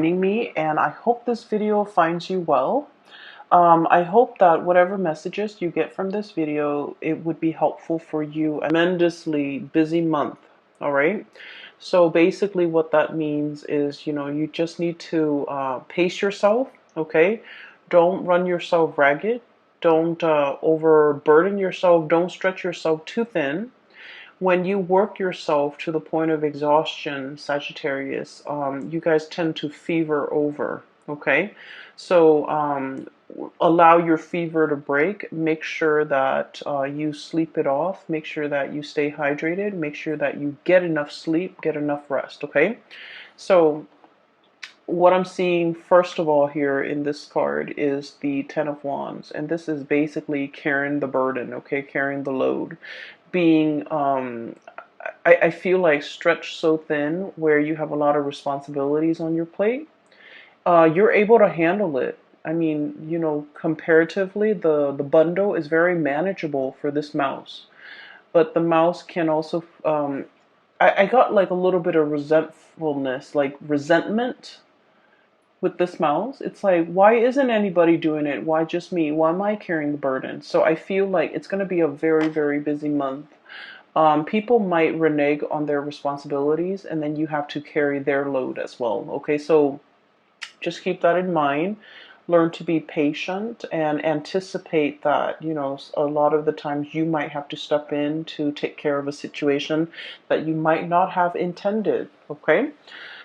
joining me, and I hope this video finds you well. I hope that whatever messages you get from this video, it would be helpful for you. A tremendously busy month, all right? So basically what that means is, you just need to pace yourself, okay? Don't run yourself ragged. Don't overburden yourself. Don't stretch yourself too thin. When you work yourself to the point of exhaustion, Sagittarius, you guys tend to fever over, okay? So allow your fever to break. Make sure that you sleep it off. Make sure that you stay hydrated. Make sure that you get enough sleep, get enough rest, okay? So what I'm seeing first of all here in this card is the Ten of Wands, and this is basically carrying the burden, okay, carrying the load, being I feel like stretched so thin where you have a lot of responsibilities on your plate. You're able to handle it. I mean, comparatively, the bundle is very manageable for this mouse, but the mouse can also I got like a little bit of resentfulness, like resentment with this mouse. It's like, why isn't anybody doing it? Why just me? Why am I carrying the burden? So I feel like it's going to be a very, very busy month. People might renege on their responsibilities, and then you have to carry their load as well. Okay, so just keep that in mind. Learn to be patient and anticipate that, a lot of the times you might have to step in to take care of a situation that you might not have intended. Okay.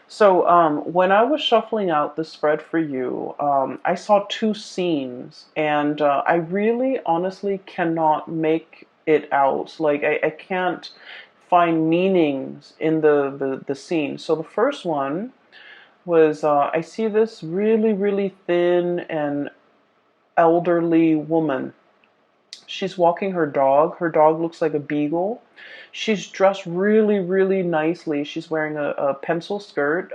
So when I was shuffling out the spread for you, I saw two scenes, and I really honestly cannot make it out. Like I can't find meanings in the scene. So the first one was I see this really, really thin and elderly woman. She's walking her dog. Her dog looks like a beagle. She's dressed really, really nicely. She's wearing a pencil skirt,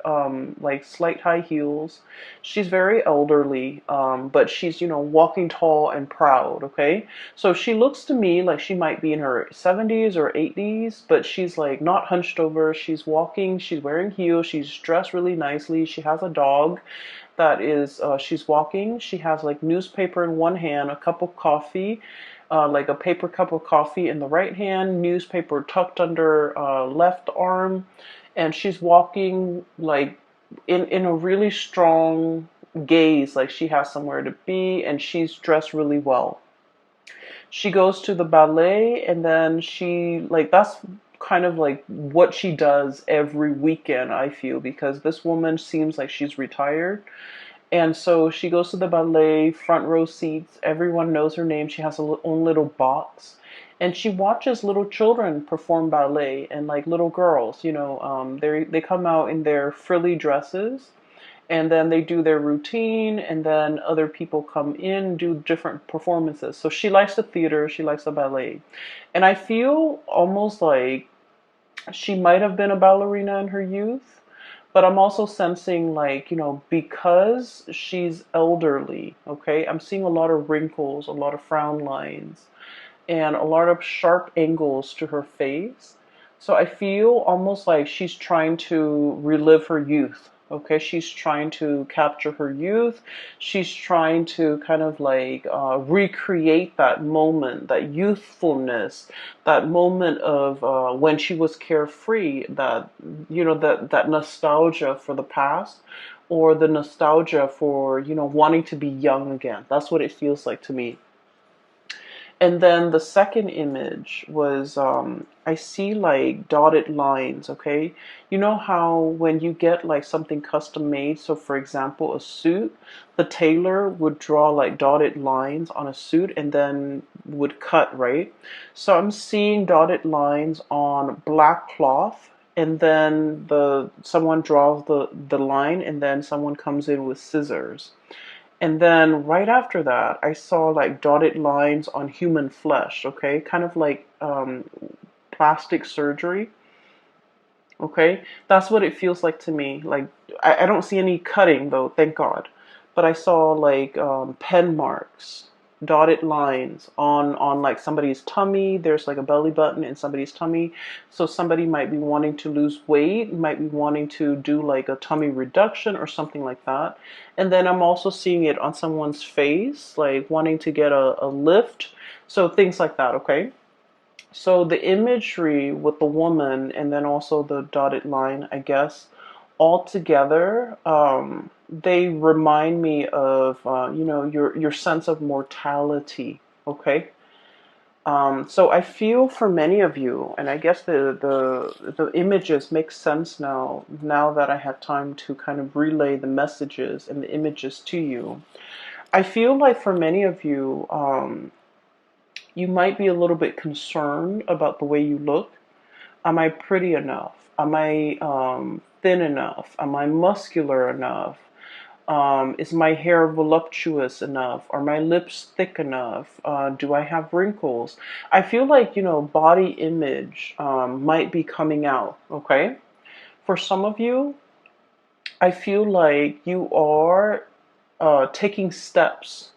like slight high heels. She's very elderly, but she's, walking tall and proud, okay? So she looks to me like she might be in her 70s or 80s, but she's like not hunched over. She's walking, she's wearing heels, she's dressed really nicely. She has a dog that is, she's walking. She has like newspaper in one hand, a cup of coffee, like a paper cup of coffee in the right hand, newspaper tucked under left arm, and she's walking like in a really strong gaze, like she has somewhere to be, and she's dressed really well. She goes to the ballet, and then she like that's kind of like what she does every weekend, I feel, because this woman seems like she's retired, and so she goes to the ballet, front row seats. Everyone knows her name. She has her own little box. And she watches little children perform ballet, and like little girls, they come out in their frilly dresses, and then they do their routine, and then other people come in, do different performances. So she likes the theater, she likes the ballet. And I feel almost like she might have been a ballerina in her youth, but I'm also sensing like, because she's elderly, okay, I'm seeing a lot of wrinkles, a lot of frown lines, and a lot of sharp angles to her face. So I feel almost like she's trying to relive her youth. Okay, she's trying to capture her youth. She's trying to kind of like recreate that moment, that youthfulness, that moment of when she was carefree. That that nostalgia for the past, or the nostalgia for wanting to be young again. That's what it feels like to me. And then the second image was I see like dotted lines, okay? You know how when you get like something custom made, so for example, a suit, the tailor would draw like dotted lines on a suit and then would cut, right? So I'm seeing dotted lines on black cloth, and then someone draws the line, and then someone comes in with scissors. And then right after that, I saw like dotted lines on human flesh, okay? Kind of like plastic surgery, okay? That's what it feels like to me. Like, I don't see any cutting though, thank God. But I saw like pen marks. dotted lines on like somebody's tummy. There's like a belly button in somebody's tummy. So somebody might be wanting to lose weight, might be wanting to do like a tummy reduction or something like that. And then I'm also seeing it on someone's face, like wanting to get a lift. So things like that, okay? So the imagery with the woman and then also the dotted line, I guess, all together, they remind me of your sense of mortality. Okay. So I feel for many of you, and I guess the images make sense now that I have time to kind of relay the messages and the images to you. I feel like for many of you, you might be a little bit concerned about the way you look. Am I pretty enough? Am I thin enough? Am I muscular enough? Is my hair voluptuous enough? Are my lips thick enough? Do I have wrinkles? I feel like, body image might be coming out, okay? For some of you, I feel like you are taking steps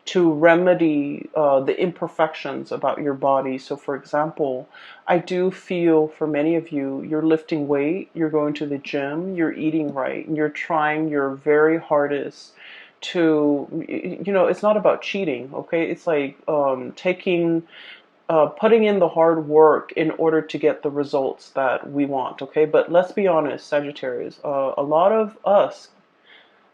to remedy the imperfections about your body. So, for example, I do feel for many of you, you're lifting weight, you're going to the gym, you're eating right, and you're trying your very hardest to, it's not about cheating, okay? It's like putting in the hard work in order to get the results that we want, okay? But let's be honest, Sagittarius, a lot of us,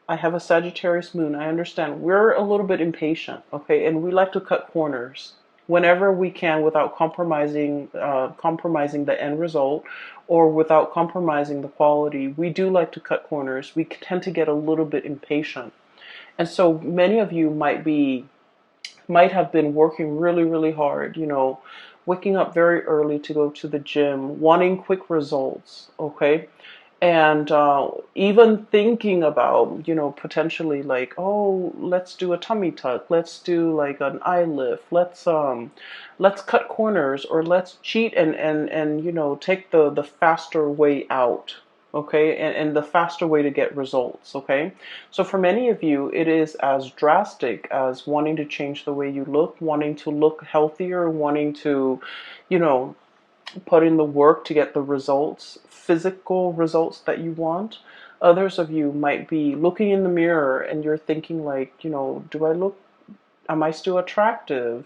I have a Sagittarius moon. I understand we're a little bit impatient, okay, and we like to cut corners whenever we can without compromising the end result or without compromising the quality. We do like to cut corners. We tend to get a little bit impatient, and so many of you might have been working really, really hard. Waking up very early to go to the gym, wanting quick results, okay? And even thinking about, potentially like, oh, let's do a tummy tuck, let's do like an eye lift, let's cut corners, or let's cheat and take the faster way out, okay, and the faster way to get results, okay. So for many of you, it is as drastic as wanting to change the way you look, wanting to look healthier, wanting to, you know, put in the work to get the results, physical results that you want. Others of you might be looking in the mirror and you're thinking like, am I still attractive?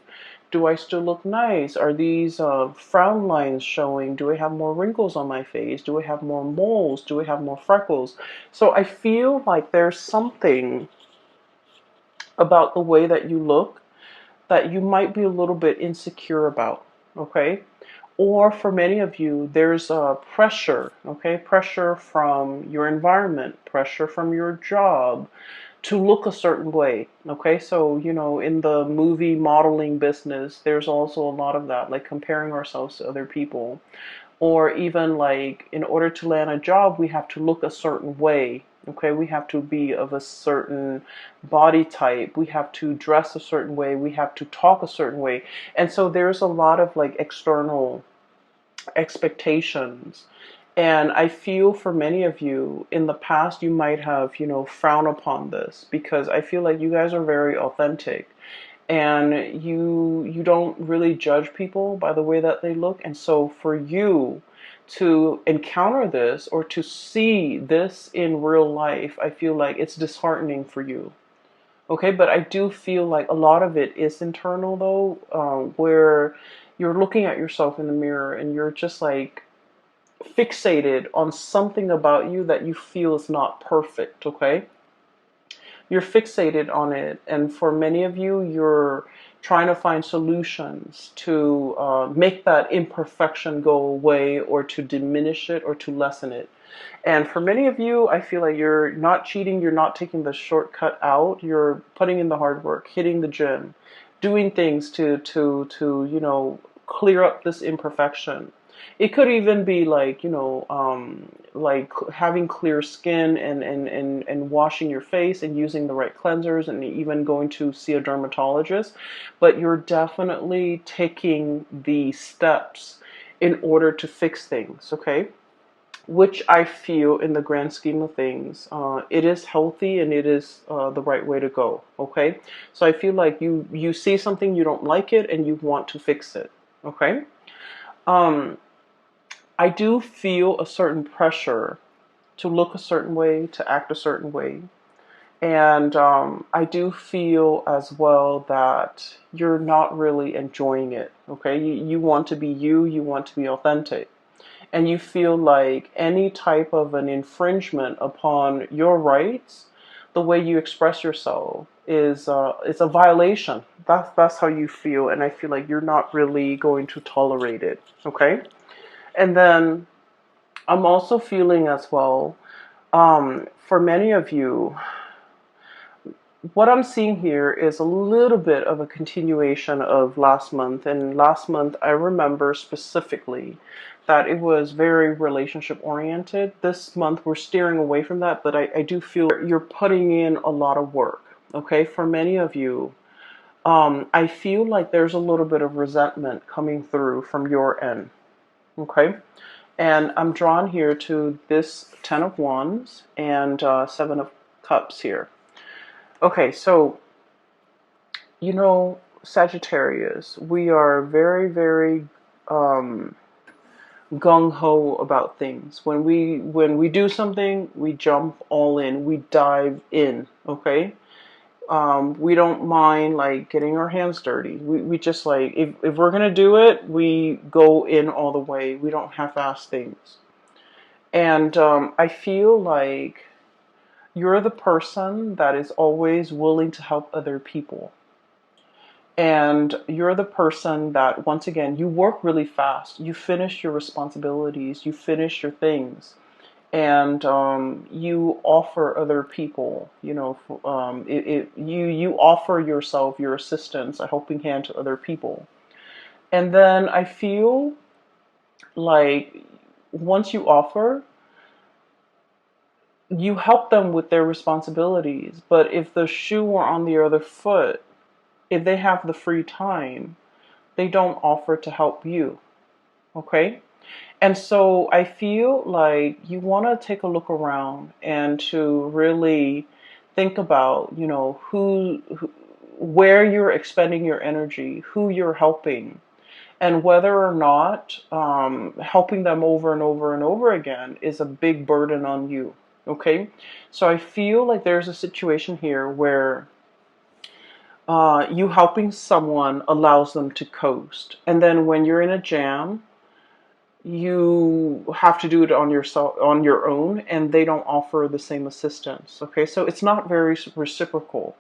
Do I still look nice? Are these frown lines showing? Do I have more wrinkles on my face? Do I have more moles? Do I have more freckles? So I feel like there's something about the way that you look that you might be a little bit insecure about, okay? Or for many of you, there's pressure, okay? Pressure from your environment, pressure from your job to look a certain way, okay? So, in the movie modeling business, there's also a lot of that, like comparing ourselves to other people. Or even like in order to land a job, we have to look a certain way, okay? We have to be of a certain body type. We have to dress a certain way. We have to talk a certain way. And so there's a lot of like external expectations. And I feel for many of you in the past, you might have, frowned upon this because I feel like you guys are very authentic and you don't really judge people by the way that they look. And so for you to encounter this or to see this in real life, I feel like it's disheartening for you. Okay, but I do feel like a lot of it is internal though, where you're looking at yourself in the mirror and you're just like fixated on something about you that you feel is not perfect, okay? You're fixated on it, and for many of you, you're trying to find solutions to make that imperfection go away or to diminish it or to lessen it. And for many of you, I feel like you're not cheating, you're not taking the shortcut out, you're putting in the hard work, hitting the gym, doing things to clear up this imperfection. It could even be like, like having clear skin and washing your face and using the right cleansers and even going to see a dermatologist. But you're definitely taking the steps in order to fix things, okay? which I feel in the grand scheme of things, it is healthy and it is the right way to go. Okay, so I feel like you see something, you don't like it, and you want to fix it. Okay, um, I do feel a certain pressure to look a certain way, to act a certain way. And I do feel as well that you're not really enjoying it. Okay, you want to be you, you want to be authentic. And you feel like any type of an infringement upon your rights, the way you express yourself, is it's a violation. That's how you feel, and I feel like you're not really going to tolerate it. Okay, and then I'm also feeling as well, for many of you, what I'm seeing here is a little bit of a continuation of last month. And last month, I remember specifically that it was very relationship oriented. This month, we're steering away from that, but I do feel you're putting in a lot of work. Okay, for many of you, I feel like there's a little bit of resentment coming through from your end. Okay, and I'm drawn here to this Ten of Wands and Seven of Cups here. Okay, so Sagittarius, we are very, very gung ho about things. When we do something, we jump all in, we dive in. Okay, we don't mind like getting our hands dirty. We just like if we're gonna do it, we go in all the way. We don't half-ass things. And I feel like you're the person that is always willing to help other people. And you're the person that, once again, you work really fast. You finish your responsibilities, you finish your things, and you offer other people, you offer yourself, your assistance, a helping hand to other people. And then I feel like once you offer, you help them with their responsibilities. But if the shoe were on the other foot, if they have the free time, they don't offer to help you. Okay? And so I feel like you want to take a look around and to really think about, where you're expending your energy, who you're helping, and whether or not helping them over and over and over again is a big burden on you. Okay? So I feel like there's a situation here where you helping someone allows them to coast. And then when you're in a jam, you have to do it on your own, and they don't offer the same assistance. Okay, so it's not very reciprocal.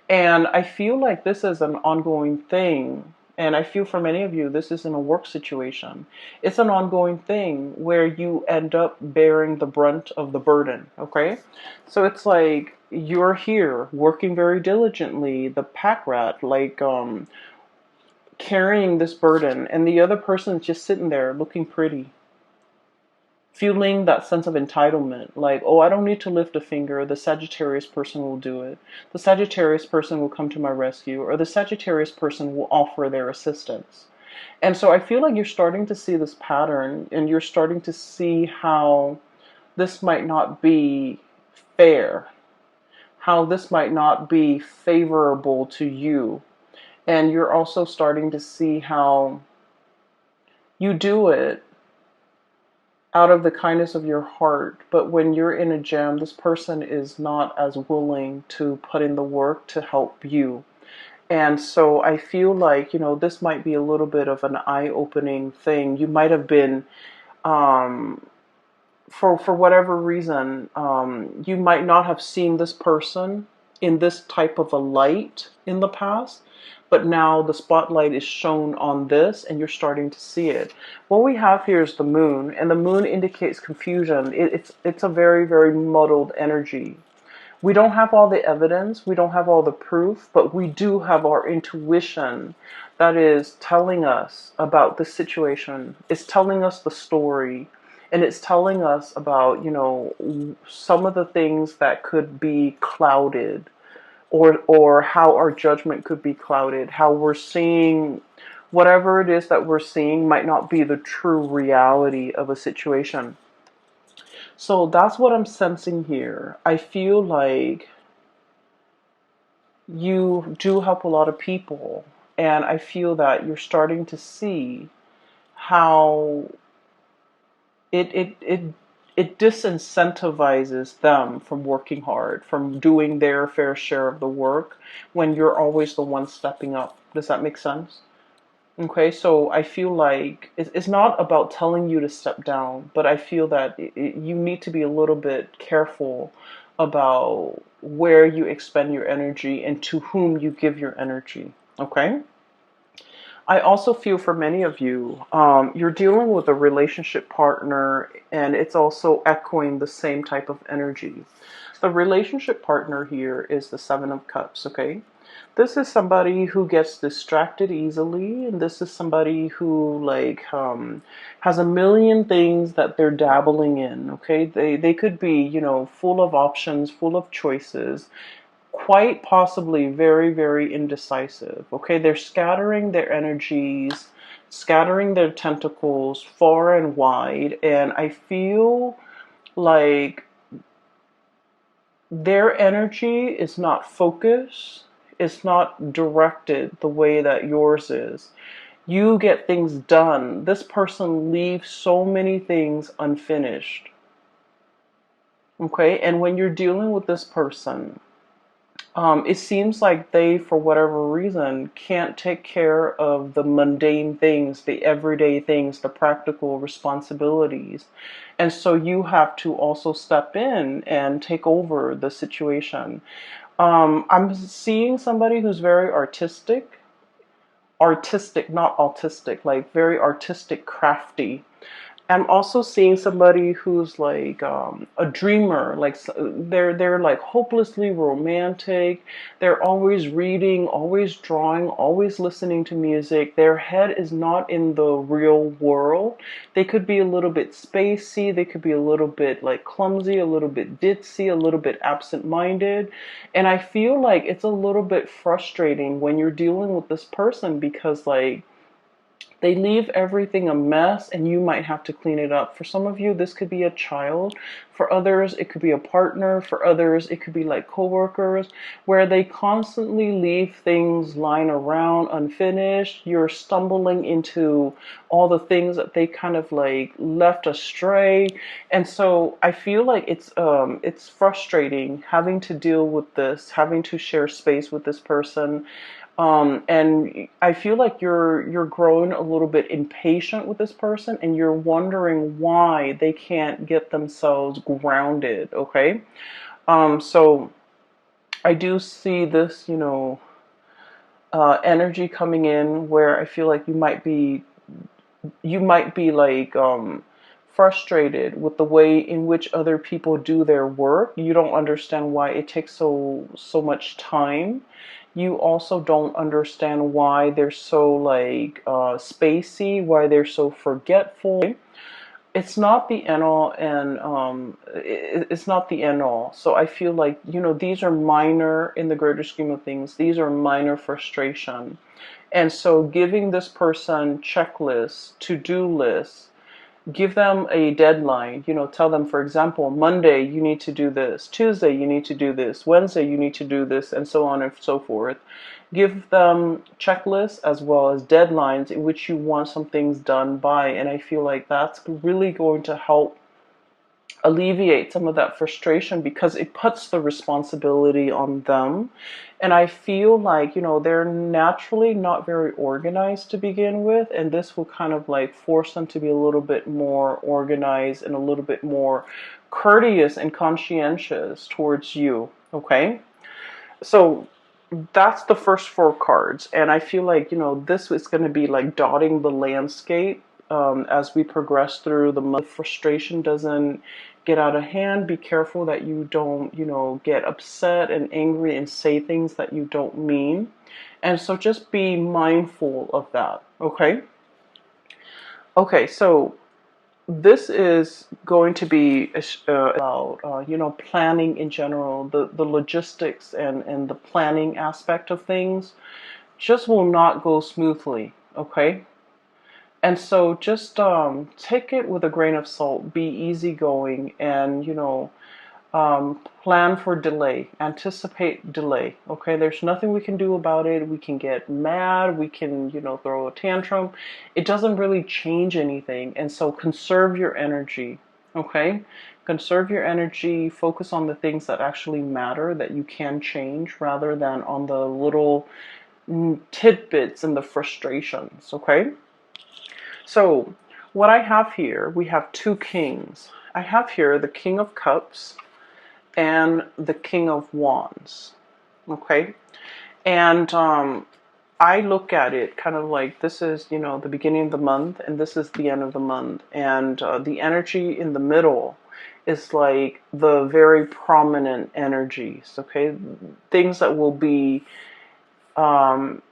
And I feel like this is an ongoing thing. And I feel for many of you, this isn't a work situation. It's an ongoing thing where you end up bearing the brunt of the burden. Okay, so it's like you're here working very diligently, the pack rat, like carrying this burden, and the other person's just sitting there looking pretty, feeling that sense of entitlement, like, oh, I don't need to lift a finger, the Sagittarius person will do it, the Sagittarius person will come to my rescue, or the Sagittarius person will offer their assistance. And so I feel like you're starting to see this pattern, and you're starting to see how this might not be fair, how this might not be favorable to you. And you're also starting to see how you do it out of the kindness of your heart. But when you're in a jam, this person is not as willing to put in the work to help you. And so I feel like, this might be a little bit of an eye-opening thing. You might have been, for whatever reason, you might not have seen this person in this type of a light in the past, but now the spotlight is shown on this and you're starting to see it. What we have here is the moon, and the moon indicates confusion. It's a very, very muddled energy. We don't have all the evidence, we don't have all the proof, but we do have our intuition that is telling us about the situation. It's telling us the story, and it's telling us about, some of the things that could be clouded, or how our judgment could be clouded, how we're seeing whatever it is that we're seeing might not be the true reality of a situation. So that's what I'm sensing here. I feel like you do help a lot of people, and I feel that you're starting to see how it it it it disincentivizes them from working hard, from doing their fair share of the work when you're always the one stepping up. Does that make sense? Okay, so I feel like it's not about telling you to step down, but I feel that you need to be a little bit careful about where you expend your energy and to whom you give your energy. Okay? I also feel for many of you, you're dealing with a relationship partner and it's also echoing the same type of energy. The relationship partner here is the Seven of Cups, okay? This is somebody who gets distracted easily, and this is somebody who has a million things that they're dabbling in, okay? They could be, full of options, full of choices, quite possibly very, very indecisive. Okay, they're scattering their energies, scattering their tentacles far and wide, and I feel like their energy is not focused, it's not directed the way that yours is. You get things done. This person leaves so many things unfinished. Okay, and when you're dealing with this person, it seems like they, for whatever reason, can't take care of the mundane things, the everyday things, the practical responsibilities. And so you have to also step in and take over the situation. I'm seeing somebody who's very artistic, not autistic, like very artistic, crafty. I'm also seeing somebody who's like a dreamer, like they're like hopelessly romantic. They're always reading, always drawing, always listening to music. Their head is not in the real world. They could be a little bit spacey. They could be a little bit like clumsy, a little bit ditzy, a little bit absent-minded. And I feel like it's a little bit frustrating when you're dealing with this person because like they leave everything a mess and you might have to clean it up. For some of you, this could be a child. For others, it could be a partner. For others, it could be like coworkers where they constantly leave things lying around unfinished. You're stumbling into all the things that they kind of like left astray. And so I feel like it's frustrating having to deal with this, having to share space with this person. And I feel like you're growing a little bit impatient with this person, and you're wondering why they can't get themselves grounded. Okay, so I do see this, energy coming in where I feel like you might be like frustrated with the way in which other people do their work. You don't understand why it takes so much time. You also don't understand why they're so like spacey, why they're so forgetful. It's not the end all, and it's not the end all. So I feel like these are minor in the greater scheme of things. These are minor frustration, and so giving this person checklists, to-do lists, give them a deadline. Tell them, for example, Monday you need to do this, Tuesday you need to do this, Wednesday you need to do this, and so on and so forth. Give them checklists as well as deadlines in which you want some things done by, and I feel like that's really going to help alleviate some of that frustration because it puts the responsibility on them. And I feel like, they're naturally not very organized to begin with, and this will kind of like force them to be a little bit more organized and a little bit more courteous and conscientious towards you. Okay? So that's the first four cards, and I feel like this is going to be like dotting the landscape as we progress through the month. Frustration doesn't get out of hand. Be careful that you don't get upset and angry and say things that you don't mean, and so just be mindful of that. Okay, so this is going to be about planning in general. The logistics and the planning aspect of things just will not go smoothly. Okay, And so just take it with a grain of salt, be easygoing, and, you know, plan for delay, anticipate delay. Okay, there's nothing we can do about it. We can get mad, we can, you know, throw a tantrum. It doesn't really change anything. And so conserve your energy. Okay, conserve your energy, focus on the things that actually matter, that you can change, rather than on the little tidbits and the frustrations. Okay, so what I have here, we have two kings. I have here the King of Cups and the King of Wands. Okay, and I look at it kind of like this is, you know, the beginning of the month, and this is the end of the month, and the energy in the middle is like the very prominent energies. Okay, things that will be um,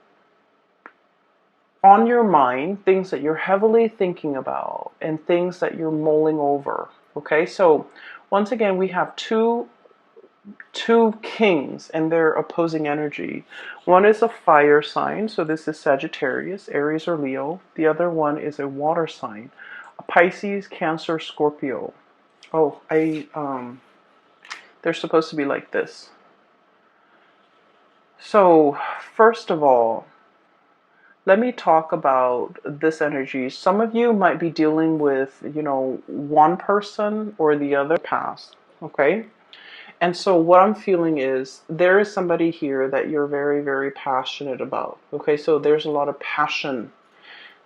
on your mind, things that you're heavily thinking about, and things that you're mulling over. Okay, so once again, we have two kings and their opposing energy. One is a fire sign, so this is Sagittarius, Aries, or Leo. The other one is a water sign, a Pisces, Cancer, Scorpio. Oh, they're supposed to be like this. So first of all, let me talk about this energy. Some of you might be dealing with, you know, one person or the other past. Okay, and so what I'm feeling is there is somebody here that you're very, very passionate about. Okay, so there's a lot of passion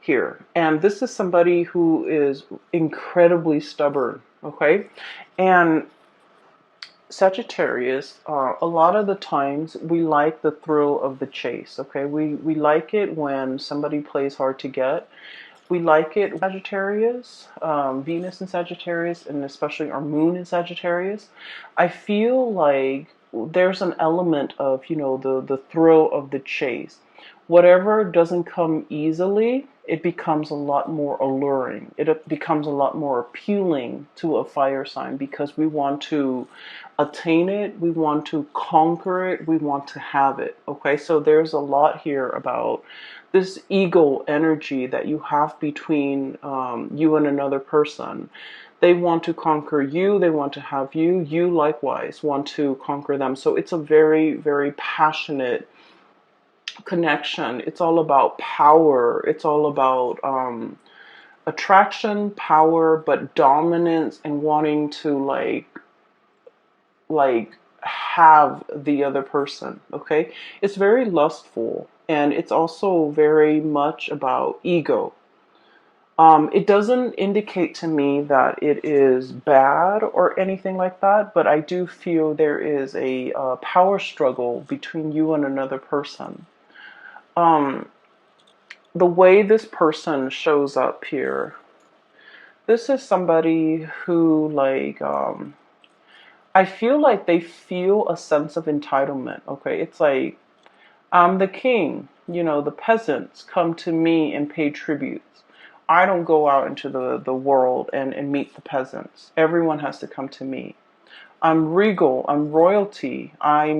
here. And this is somebody who is incredibly stubborn. Okay, and Sagittarius, a lot of the times we like the thrill of the chase. Okay, we like it when somebody plays hard to get. We like it, Sagittarius, Venus in Sagittarius, and especially our moon in Sagittarius. I feel like there's an element of, you know, the thrill of the chase. Whatever doesn't come easily, it becomes a lot more alluring. It becomes a lot more appealing to a fire sign because we want to attain it, we want to conquer it, we want to have it. Okay, so there's a lot here about this ego energy that you have between you and another person. They want to conquer you, they want to have you, you likewise want to conquer them. So it's a very, very passionate connection. It's all about power. It's all about attraction, power, but dominance, and wanting to like have the other person. Okay, it's very lustful, and it's also very much about ego. It doesn't indicate to me that it is bad or anything like that, but I do feel there is a power struggle between you and another person. um, the way this person shows up here, this is somebody who, like, I feel like they feel a sense of entitlement. Okay, it's like, I'm the king, you know, the peasants come to me and pay tributes. I don't go out into the world and meet the peasants. Everyone has to come to me. I'm regal, I'm royalty, I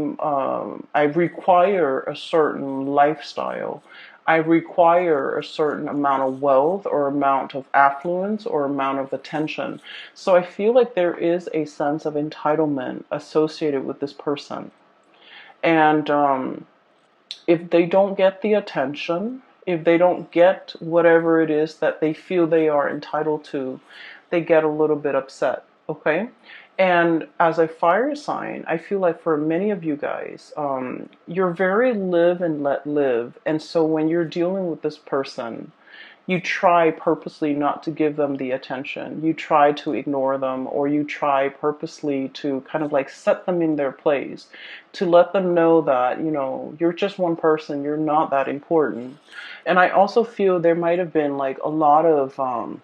require a certain lifestyle. I require a certain amount of wealth or amount of affluence or amount of attention. So I feel like there is a sense of entitlement associated with this person. And if they don't get the attention, if they don't get whatever it is that they feel they are entitled to, they get a little bit upset. Okay, and as a fire sign, I feel like for many of you guys, you're very live and let live. And so when you're dealing with this person, you try purposely not to give them the attention. You try to ignore them, or you try purposely to kind of like set them in their place, to let them know that, you know, you're just one person, you're not that important. And I also feel there might have been like a lot of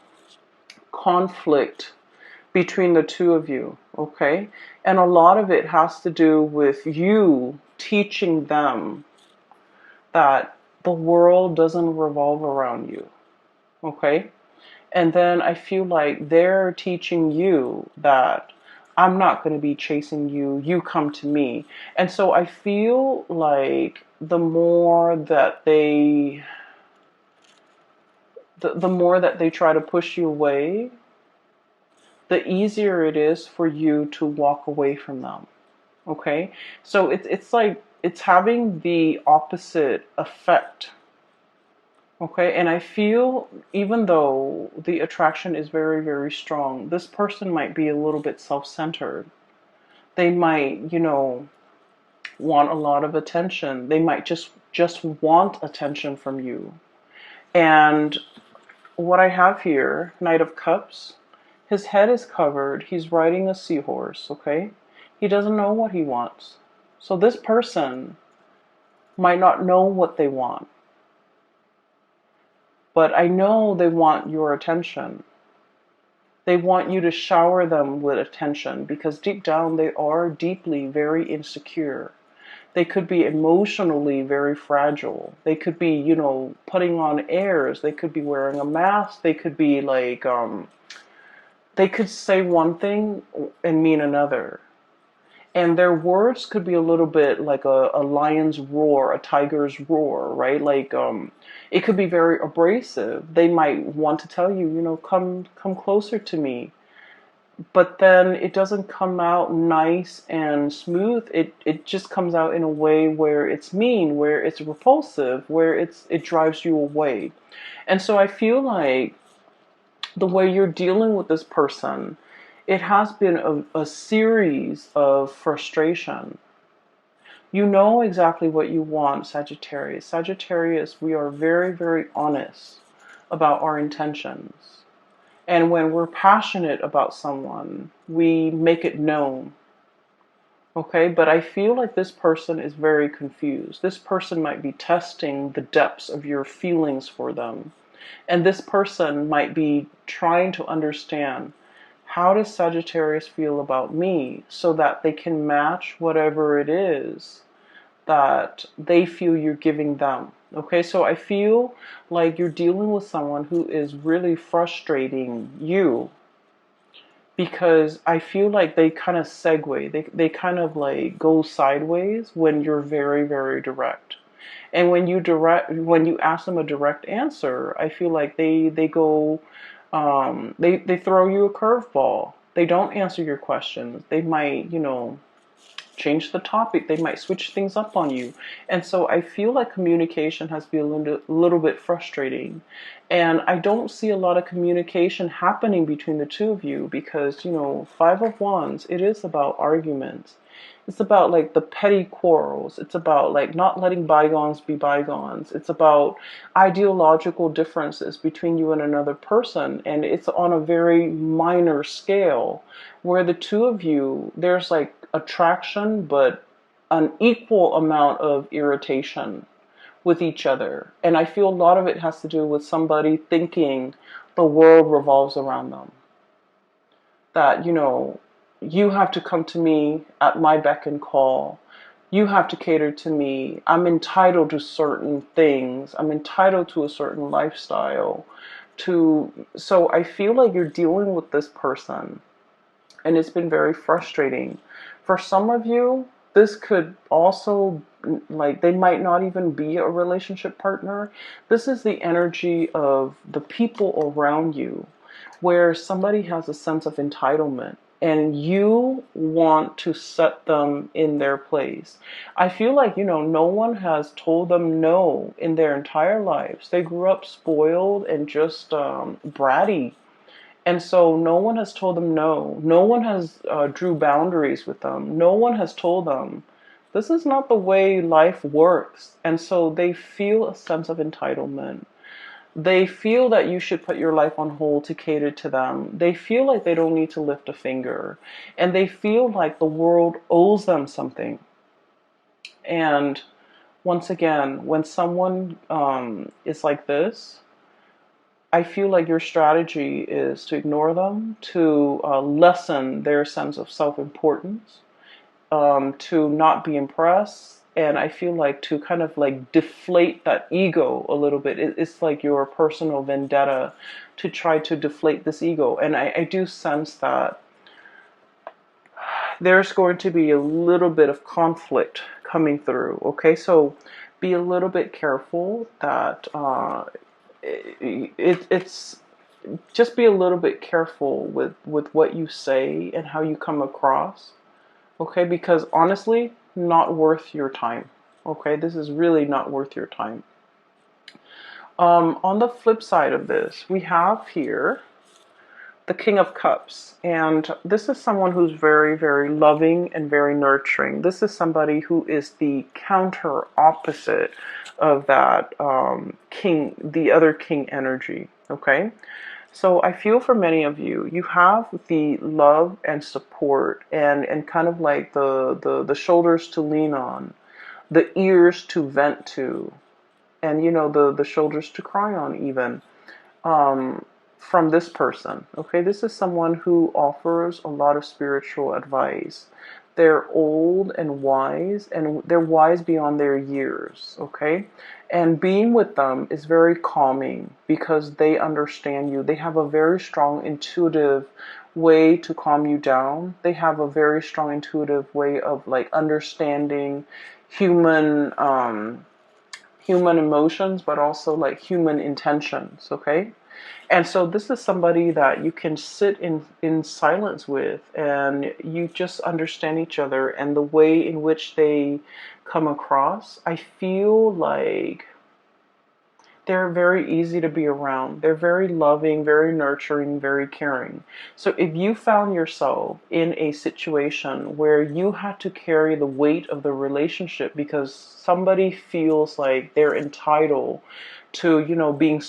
conflict between the two of you, okay? And a lot of it has to do with you teaching them that the world doesn't revolve around you, okay? And then I feel like they're teaching you that I'm not going to be chasing you, you come to me. And so I feel like the more that the more that they try to push you away, the easier it is for you to walk away from them. Okay? So it's like it's having the opposite effect. Okay? And I feel even though the attraction is very, very strong, this person might be a little bit self-centered. They might, want a lot of attention. They might just want attention from you. And what I have here, Knight of Cups, his head is covered. He's riding a seahorse, okay? He doesn't know what he wants. So this person might not know what they want. But I know they want your attention. They want you to shower them with attention because deep down they are deeply very insecure. They could be emotionally very fragile. They could be, putting on airs. They could be wearing a mask. They could be like, they could say one thing and mean another. And their words could be a little bit like a lion's roar, a tiger's roar, right? Like, it could be very abrasive. They might want to tell you, come closer to me. But then it doesn't come out nice and smooth. It just comes out in a way where it's mean, where it's repulsive, where it drives you away. And so I feel like the way you're dealing with this person, it has been a series of frustration. You know exactly what you want, Sagittarius. Sagittarius, we are very, very honest about our intentions. And when we're passionate about someone, we make it known. Okay, but I feel like this person is very confused. This person might be testing the depths of your feelings for them. And this person might be trying to understand, how does Sagittarius feel about me, so that they can match whatever it is that they feel you're giving them. Okay, so I feel like you're dealing with someone who is really frustrating you, because I feel like they kind of segue, they kind of like go sideways when you're very, very direct. And when you ask them a direct answer, I feel like they go, they throw you a curveball. They don't answer your questions. They might, change the topic. They might switch things up on you. And so I feel like communication has been a little bit frustrating. And I don't see a lot of communication happening between the two of you because, Five of Wands, it is about arguments. It's about like the petty quarrels. It's about like not letting bygones be bygones. It's about ideological differences between you and another person. And it's on a very minor scale where the two of you, there's like attraction, but an equal amount of irritation with each other. And I feel a lot of it has to do with somebody thinking the world revolves around them. That, you have to come to me at my beck and call. You have to cater to me. I'm entitled to certain things. I'm entitled to a certain lifestyle. So I feel like you're dealing with this person, and it's been very frustrating. For some of you, this could also, like, they might not even be a relationship partner. This is the energy of the people around you, where somebody has a sense of entitlement and you want to set them in their place. I feel like, no one has told them no in their entire lives. They grew up spoiled and just bratty. And so no one has told them no. No one has drew boundaries with them. No one has told them, this is not the way life works. And so they feel a sense of entitlement. They feel that you should put your life on hold to cater to them. They feel like they don't need to lift a finger. And they feel like the world owes them something. And once again, when someone is like this, I feel like your strategy is to ignore them, to lessen their sense of self-importance, to not be impressed. And I feel like to kind of like deflate that ego a little bit. It's like your personal vendetta to try to deflate this ego. And I do sense that there's going to be a little bit of conflict coming through. Okay, so be a little bit careful that it's just be a little bit careful with what you say and how you come across. Okay, because honestly, not worth your time. Okay, this is really not worth your time. On the flip side of this, we have here the King of Cups. And this is someone who's very, very loving and very nurturing. This is somebody who is the counter opposite of that king, the other king energy. Okay. So I feel for many of you, you have the love and support and kind of like the shoulders to lean on, the ears to vent to, and you know, the shoulders to cry on even. Um, from this person. Okay, this is someone who offers a lot of spiritual advice. They're old and they're wise beyond their years. Okay, and being with them is very calming because they understand you. They have a very strong intuitive way to calm you down. They have a very strong intuitive way of like understanding human human emotions, but also like human intentions. Okay, and so this is somebody that you can sit in silence with and you just understand each other and the way in which they come across. I feel like they're very easy to be around. They're very loving, very nurturing, very caring. So if you found yourself in a situation where you had to carry the weight of the relationship because somebody feels like they're entitled to, you know, being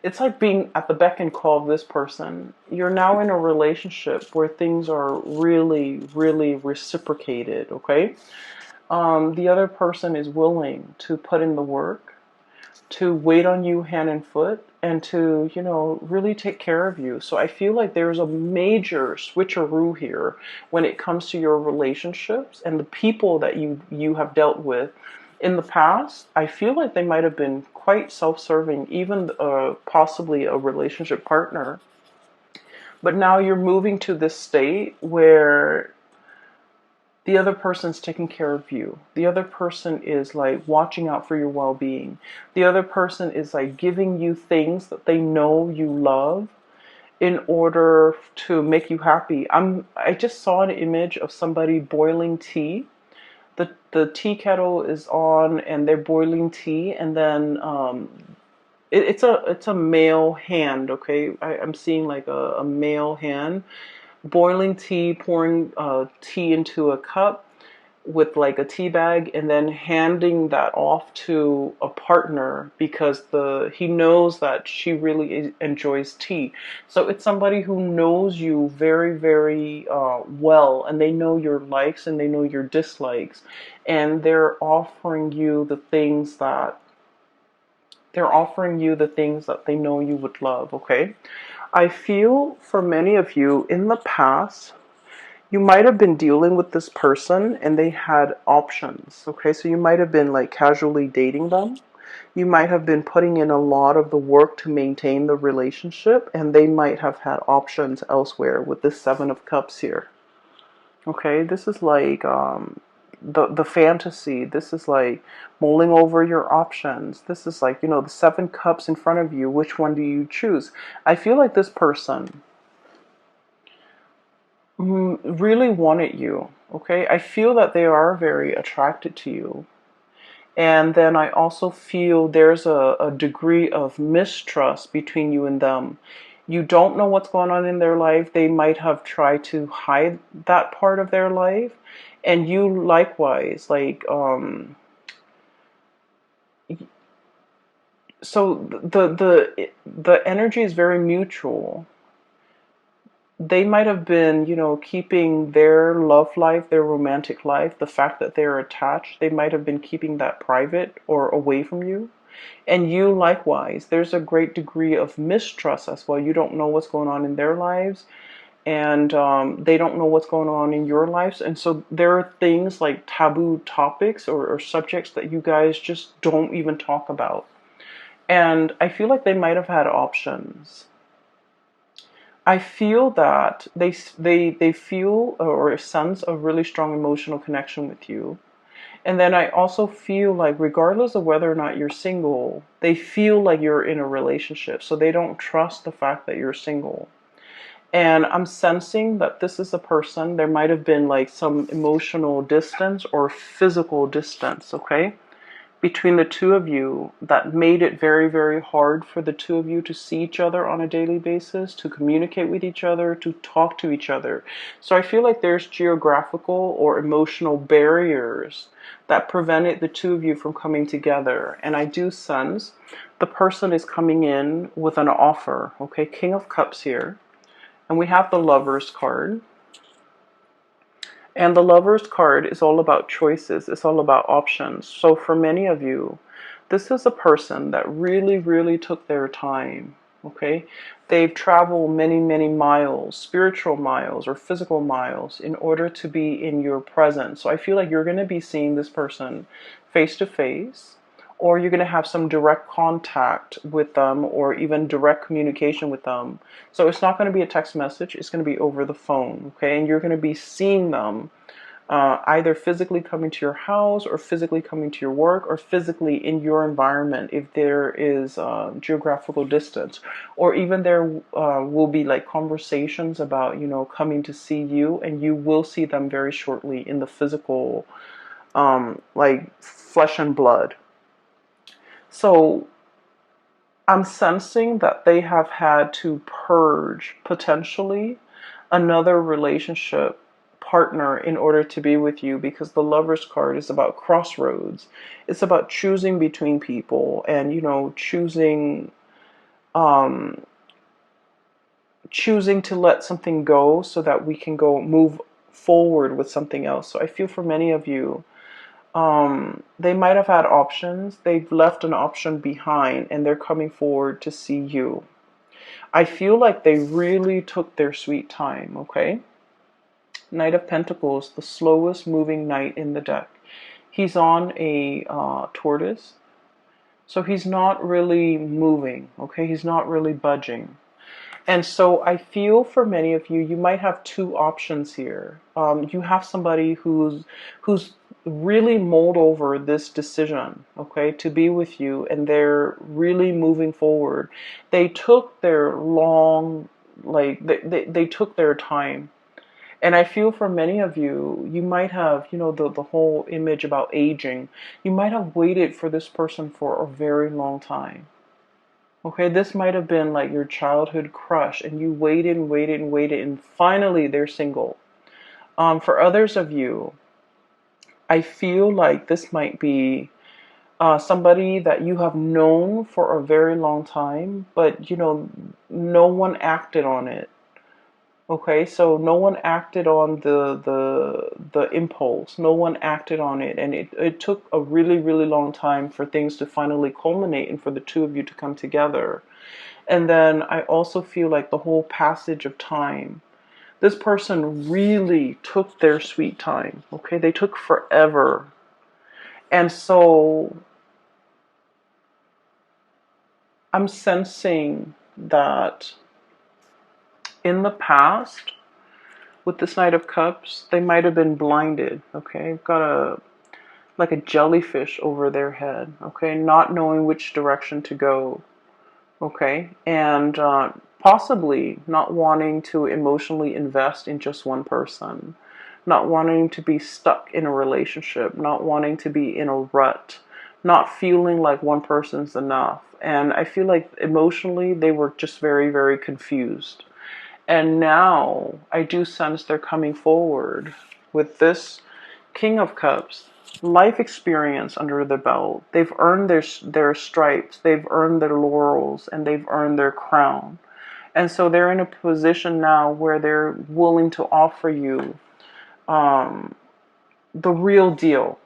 it's like being at the beck and call of this person. You're now in a relationship where things are really, really reciprocated, okay? The other person is willing to put in the work, to wait on you hand and foot, and to, you know, really take care of you. So I feel like there's a major switcheroo here when it comes to your relationships and the people that you have dealt with in the past. I feel like they might have been quite self-serving, even possibly a relationship partner. But now you're moving to this state where the other person's taking care of you. The other person is like watching out for your well-being. The other person is like giving you things that they know you love in order to make you happy. I just saw an image of somebody boiling tea. The tea kettle is on and they're boiling tea, and then it's a male hand. Okay, I'm seeing like a male hand boiling tea, pouring tea into a cup with like a tea bag, and then handing that off to a partner because he knows that she really enjoys tea. So it's somebody who knows you very, very well, and they know your likes and they know your dislikes, and they're offering you the things that they know you would love. Okay, I feel for many of you in the past, you might have been dealing with this person and they had options. Okay, so you might have been like casually dating them. You might have been putting in a lot of the work to maintain the relationship, and they might have had options elsewhere with this Seven of Cups here. Okay, this is like the fantasy. This is like mulling over your options. This is like, you know, the Seven Cups in front of you. Which one do you choose? I feel like this person really wanted you. Okay, I feel that they are very attracted to you. And then I also feel there's a degree of mistrust between you and them. You don't know what's going on in their life. They might have tried to hide that part of their life. And you likewise, like, so the energy is very mutual. They might have been, you know, keeping their love life, their romantic life, the fact that they're attached, they might have been keeping that private or away from you. And you likewise, there's a great degree of mistrust as well. You don't know what's going on in their lives, and they don't know what's going on in your lives. And so there are things like taboo topics or subjects that you guys just don't even talk about. And I feel like they might have had options. I feel that they feel or sense a really strong emotional connection with you, And then I also feel like regardless of whether or not you're single, they feel like you're in a relationship. So they don't trust the fact that you're single. And I'm sensing that this is a person, there might have been like some emotional distance or physical distance, okay, between the two of you that made it very, very hard for the two of you to see each other on a daily basis, to communicate with each other, to talk to each other. So I feel like there's geographical or emotional barriers that prevented the two of you from coming together. And I do sense the person is coming in with an offer, okay, King of Cups here. And we have the Lovers card. And the Lovers card is all about choices. It's all about options. So for many of you, this is a person that really, really took their time. Okay? They've traveled many, many miles, spiritual miles or physical miles, in order to be in your presence. So I feel like you're going to be seeing this person face to face, or you're going to have some direct contact with them, or even direct communication with them. So it's not going to be a text message, it's going to be over the phone, okay? And you're going to be seeing them either physically coming to your house, or physically coming to your work, or physically in your environment if there is geographical distance. Or even there will be like conversations about, you know, coming to see you, and you will see them very shortly in the physical, like flesh and blood. So I'm sensing that they have had to purge potentially another relationship partner in order to be with you, because the Lovers card is about crossroads. It's about choosing between people, and, you know, um, choosing to let something go so that we can go move forward with something else. So I feel for many of you, they might have had options. They've left an option behind, and they're coming forward to see you. I feel like they really took their sweet time, okay? Knight of Pentacles, the slowest moving knight in the deck. He's on a tortoise, so he's not really moving, okay? He's not really budging. And so I feel for many of you, you might have two options here. You have somebody who's really mulled over this decision, okay, to be with you, and they're really moving forward. They took their long, like they took their time. And I feel for many of you, you might have, you know, the whole image about aging. You might have waited for this person for a very long time. Okay, this might have been like your childhood crush, and you waited and waited and waited, and finally they're single. For others of you, I feel like this might be somebody that you have known for a very long time, but, you know, no one acted on it. Okay, so no one acted on the impulse. No one acted on it, and it took a really, really long time for things to finally culminate and for the two of you to come together. And then I also feel like the whole passage of time. This person really took their sweet time. Okay, they took forever. And so I'm sensing that in the past, with this Knight of Cups, they might have been blinded, okay? Got like a jellyfish over their head, okay? Not knowing which direction to go, okay? And possibly not wanting to emotionally invest in just one person, not wanting to be stuck in a relationship, not wanting to be in a rut, not feeling like one person's enough. And I feel like emotionally they were just very, very confused. And now I do sense they're coming forward with this King of Cups, life experience under the belt. They've earned their stripes, they've earned their laurels, and they've earned their crown. And so they're in a position now where they're willing to offer you the real deal.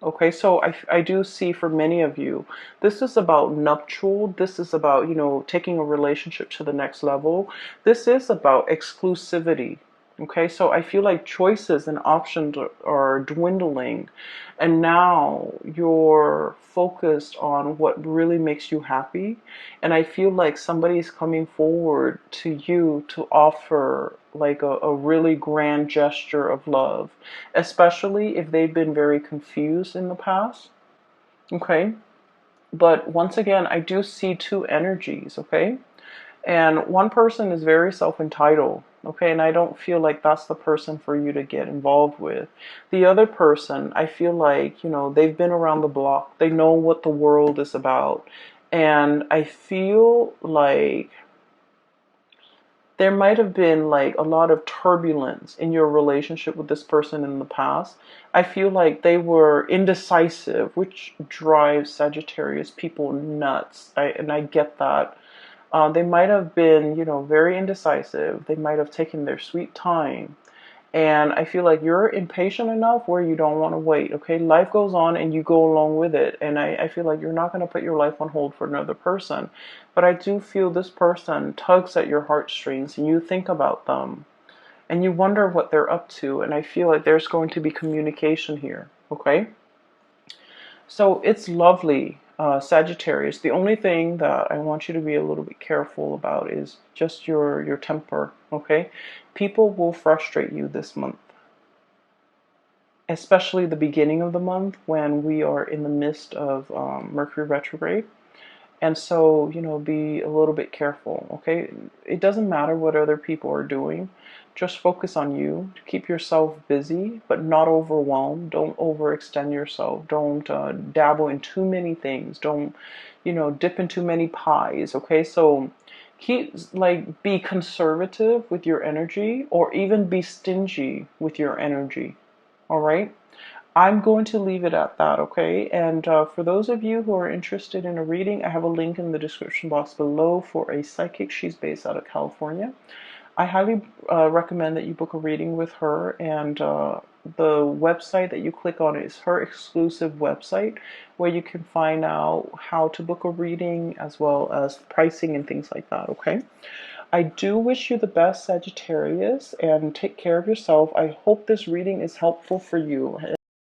Okay, so I do see for many of you, this is about nuptial. This is about, you know, taking a relationship to the next level. This is about exclusivity. Okay, so I feel like choices and options are dwindling, and now you're focused on what really makes you happy. And I feel like somebody's coming forward to you to offer like a really grand gesture of love, especially if they've been very confused in the past. Okay, but once again, I do see two energies. Okay, and one person is very self-entitled, okay, and I don't feel like that's the person for you to get involved with. The other person, I feel like, they've been around the block. They know what the world is about. And I feel like there might have been like a lot of turbulence in your relationship with this person in the past. I feel like they were indecisive, which drives Sagittarius people nuts. And I get that. They might have been, very indecisive. They might have taken their sweet time. And I feel like you're impatient enough where you don't want to wait. Okay, life goes on and you go along with it. And I feel like you're not going to put your life on hold for another person. But I do feel this person tugs at your heartstrings and you think about them and you wonder what they're up to. And I feel like there's going to be communication here. Okay. So it's lovely, Sagittarius. The only thing that I want you to be a little bit careful about is just your temper, okay? People will frustrate you this month, especially the beginning of the month when we are in the midst of Mercury retrograde. And so, be a little bit careful, okay? It doesn't matter what other people are doing. Just focus on you. Keep yourself busy, but not overwhelmed. Don't overextend yourself. Don't dabble in too many things. Don't, dip in too many pies, okay? So be conservative with your energy or even be stingy with your energy, all right? I'm going to leave it at that, okay? And for those of you who are interested in a reading, I have a link in the description box below for a psychic. She's based out of California. I highly recommend that you book a reading with her, and the website that you click on is her exclusive website where you can find out how to book a reading as well as pricing and things like that, okay? I do wish you the best, Sagittarius, and take care of yourself. I hope this reading is helpful for you.